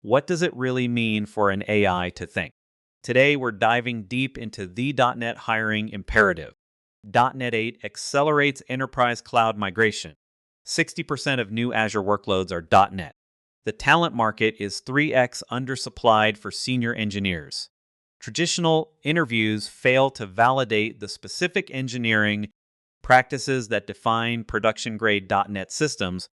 What does it really mean for an AI to think? Today, we're diving deep into the .NET hiring imperative. .NET 8 accelerates enterprise cloud migration. 60% of new Azure workloads are .NET. The talent market is 3x undersupplied for senior engineers. Traditional interviews fail to validate the specific engineering practices that define production-grade .NET systems: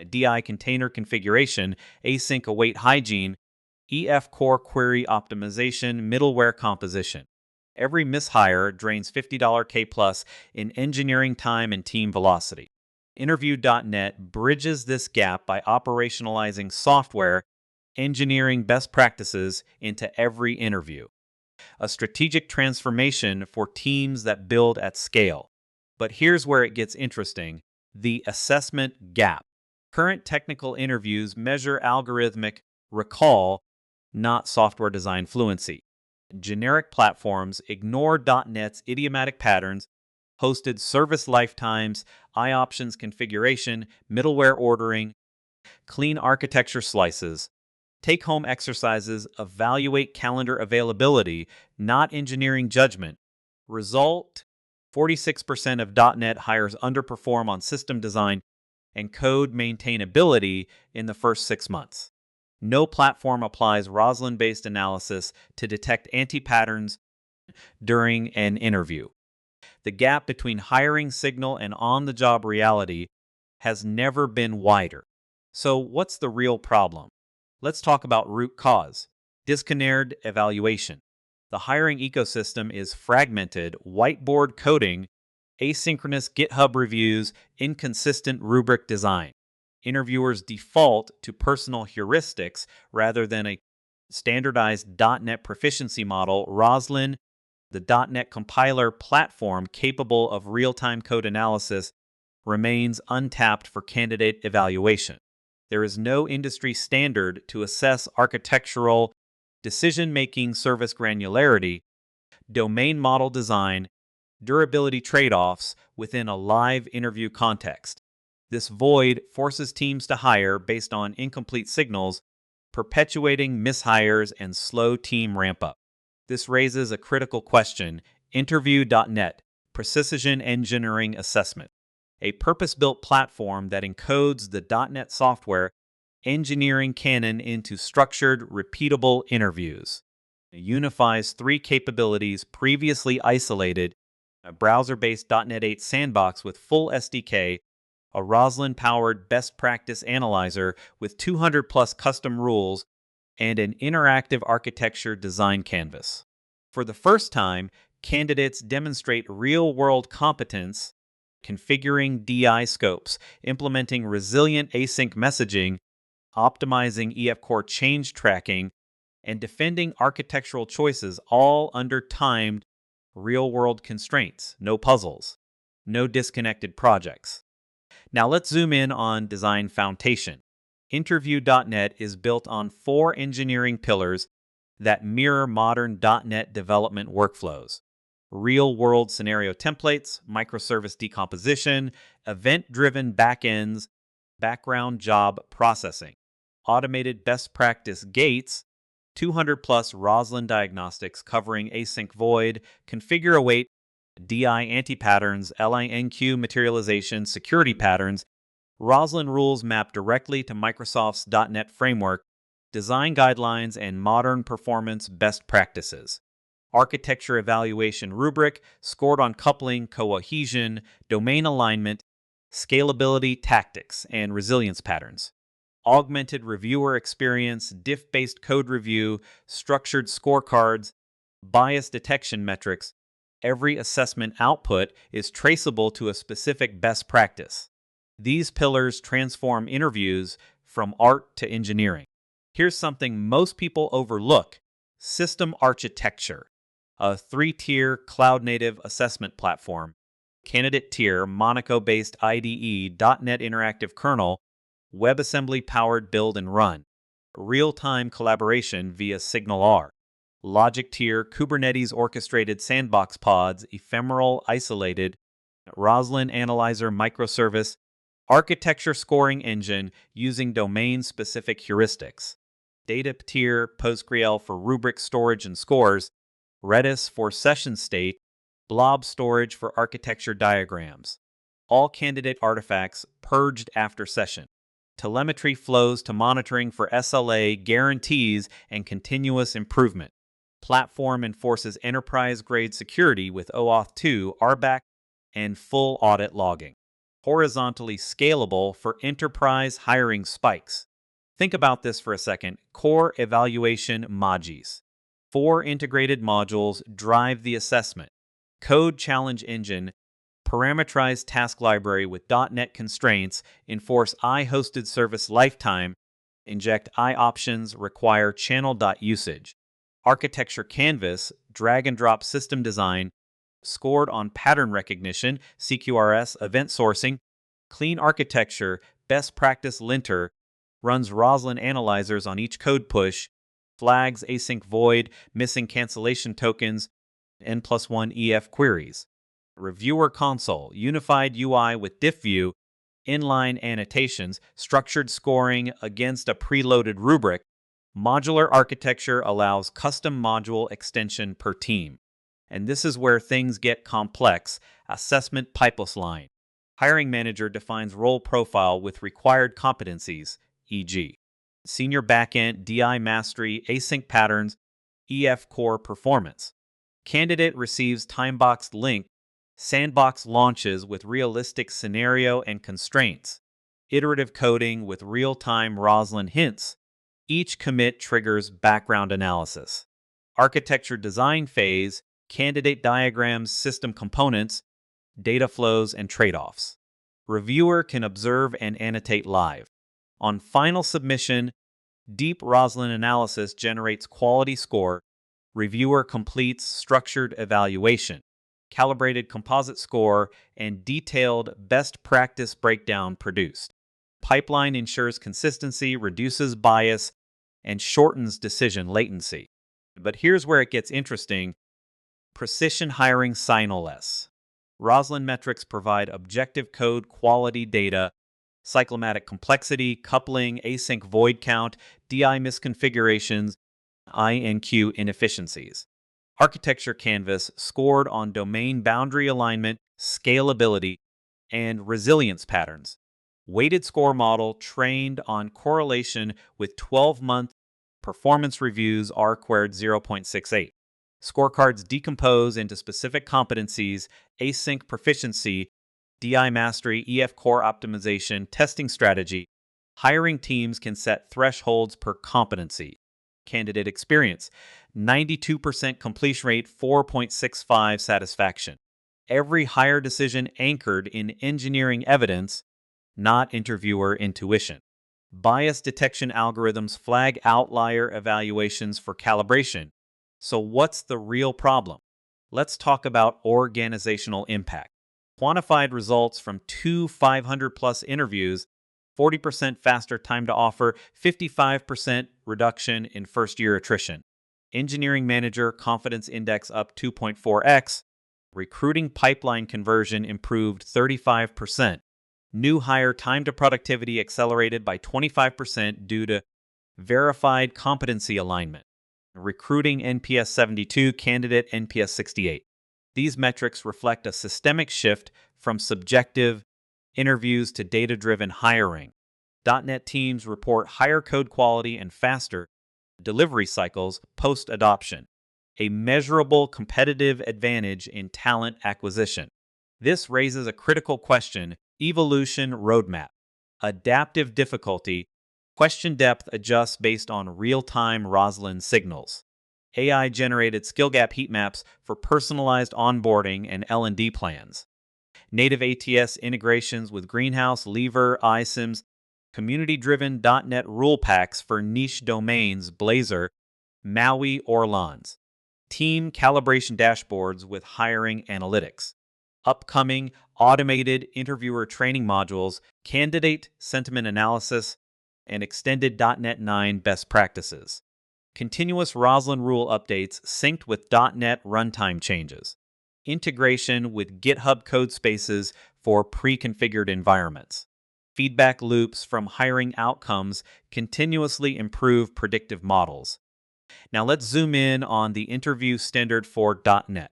DI container configuration, async await hygiene, EF core query optimization, middleware composition. Every mishire drains $50 K plus in engineering time and team velocity. Interview.net bridges this gap by operationalizing software engineering best practices into every interview. A strategic transformation for teams that build at scale. But here's where it gets interesting: the assessment gap. Current technical interviews measure algorithmic recall, not software design fluency. Generic platforms ignore .NET's idiomatic patterns, hosted service lifetimes, IOptions configuration, middleware ordering, clean architecture slices. Take-home exercises evaluate calendar availability, not engineering judgment. Result: 46% of .NET hires underperform on system design and code maintainability in the first 6 months. No platform applies Roslyn-based analysis to detect anti-patterns during an interview. The gap between hiring signal and on-the-job reality has never been wider. So what's the real problem? Let's talk about root cause: disconnected evaluation. The hiring ecosystem is fragmented: whiteboard coding, asynchronous GitHub reviews, inconsistent rubric design. Interviewers default to personal heuristics rather than a standardized .NET proficiency model. Roslyn, the .NET compiler platform capable of real-time code analysis, remains untapped for candidate evaluation. There is no industry standard to assess architectural decision-making, service granularity, domain model design, durability trade-offs within a live interview context. This void forces teams to hire based on incomplete signals, perpetuating mishires and slow team ramp-up. This raises a critical question: Interview.net, precision engineering assessment, a purpose-built platform that encodes the .NET software engineering canon into structured, repeatable interviews. It unifies three capabilities previously isolated: a browser-based .NET 8 sandbox with full SDK, a Roslyn-powered best practice analyzer with 200-plus custom rules, and an interactive architecture design canvas. For the first time, candidates demonstrate real-world competence configuring DI scopes, implementing resilient async messaging, optimizing EF core change tracking, and defending architectural choices, all under timed, real-world constraints. No puzzles, no disconnected projects. Now let's zoom in on design foundation. Interview.net is built on 4 engineering pillars that mirror modern .NET development workflows: real-world scenario templates, microservice decomposition, event-driven backends, background job processing, automated best practice gates, 200-plus Roslyn diagnostics covering async void, configure await, DI anti-patterns, LINQ materialization, security patterns. Roslyn rules map directly to Microsoft's .NET framework, design guidelines, and modern performance best practices. Architecture evaluation rubric scored on coupling, cohesion, domain alignment, scalability tactics, and resilience patterns. Augmented reviewer experience, diff-based code review, structured scorecards, bias detection metrics. Every assessment output is traceable to a specific best practice. These pillars transform interviews from art to engineering. Here's something most people overlook: system architecture. A 3-tier cloud-native assessment platform. Candidate tier, Monaco-based IDE, .NET Interactive Kernel, WebAssembly-powered build and run. Real-time collaboration via SignalR. Logic tier, Kubernetes orchestrated sandbox pods, ephemeral isolated, Roslyn Analyzer microservice, architecture scoring engine using domain-specific heuristics. data tier, PostgreSQL for rubric storage and scores, Redis for session state, blob storage for architecture diagrams. All candidate artifacts purged after session. Telemetry flows to monitoring for SLA, guarantees, and continuous improvement. Platform enforces enterprise-grade security with OAuth 2, RBAC, and full audit logging. Horizontally scalable for enterprise hiring spikes. Think about this for a second. Core evaluation modules. 4 integrated modules drive the assessment. Code challenge engine, parameterized task library with .NET constraints, enforce I-hosted service lifetime, inject IOptions, require channel.usage. Architecture canvas, drag and drop system design, scored on pattern recognition, CQRS, event sourcing, clean architecture, best practice linter, runs Roslyn analyzers on each code push, flags async void, missing cancellation tokens, N+1 EF queries. Reviewer console, unified UI with diff view, inline annotations, structured scoring against a preloaded rubric. Modular architecture allows custom module extension per team. And this is where things get complex. Assessment pipeline. Hiring manager defines role profile with required competencies, e.g. senior backend, DI mastery, async patterns, EF core performance. Candidate receives time-boxed link, sandbox launches with realistic scenario and constraints, iterative coding with real-time Roslyn hints. Each commit triggers background analysis. Architecture design phase, candidate diagrams, system components, data flows, and trade-offs. Reviewer can observe and annotate live. On final submission, deep Roslyn analysis generates quality score. Reviewer completes structured evaluation, calibrated composite score, and detailed best practice breakdown produced. Pipeline ensures consistency, reduces bias, and shortens decision latency. But here's where it gets interesting. Precision hiring sign-less. Roslyn metrics provide objective code quality data, cyclomatic complexity, coupling, async void count, DI misconfigurations, INQ inefficiencies. Architecture canvas scored on domain boundary alignment, scalability, and resilience patterns. Weighted score model trained on correlation with 12-month performance reviews R-squared 0.68. Scorecards decompose into specific competencies, async proficiency, DI mastery, EF core optimization, testing strategy. Hiring teams can set thresholds per competency. Candidate experience, 92% completion rate, 4.65 satisfaction. Every hire decision anchored in engineering evidence, not interviewer intuition. Bias detection algorithms flag outlier evaluations for calibration. So what's the real problem? Let's talk about organizational impact. Quantified results from 2 500-plus interviews, 40% faster time to offer, 55% reduction in first-year attrition. Engineering manager confidence index up 2.4x. Recruiting pipeline conversion improved 35%. New hire time to productivity accelerated by 25% due to verified competency alignment. Recruiting NPS 72, candidate NPS 68. These metrics reflect a systemic shift from subjective interviews to data-driven hiring. .NET teams report higher code quality and faster delivery cycles post-adoption, a measurable competitive advantage in talent acquisition. This raises a critical question: evolution roadmap. Adaptive difficulty. Question depth adjusts based on real-time Roslyn signals. AI-generated skill gap heat maps for personalized onboarding and L&D plans. Native ATS integrations with Greenhouse, Lever, iSIMS. Community-driven .NET rule packs for niche domains, Blazor, Maui, Orleans. Team calibration dashboards with hiring analytics. Upcoming automated interviewer training modules, candidate sentiment analysis, and extended .NET 9 best practices. Continuous Roslyn rule updates synced with .NET runtime changes. Integration with GitHub code spaces for pre-configured environments. Feedback loops from hiring outcomes continuously improve predictive models. Now let's zoom in on the interview standard for .NET.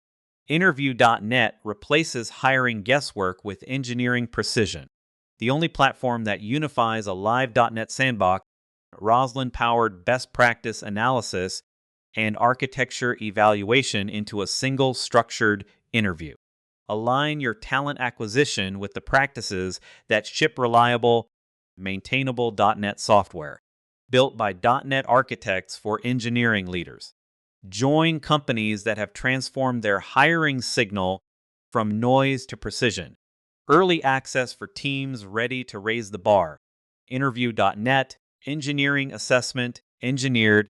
Interview.net replaces hiring guesswork with engineering precision. The only platform that unifies a live .NET sandbox, Roslyn-powered best practice analysis, and architecture evaluation into a single structured interview. Align your talent acquisition with the practices that ship reliable, maintainable .NET software, built by .NET architects for engineering leaders. Join companies that have transformed their hiring signal from noise to precision. Early access for teams ready to raise the bar. Interview.net, engineering assessment, engineered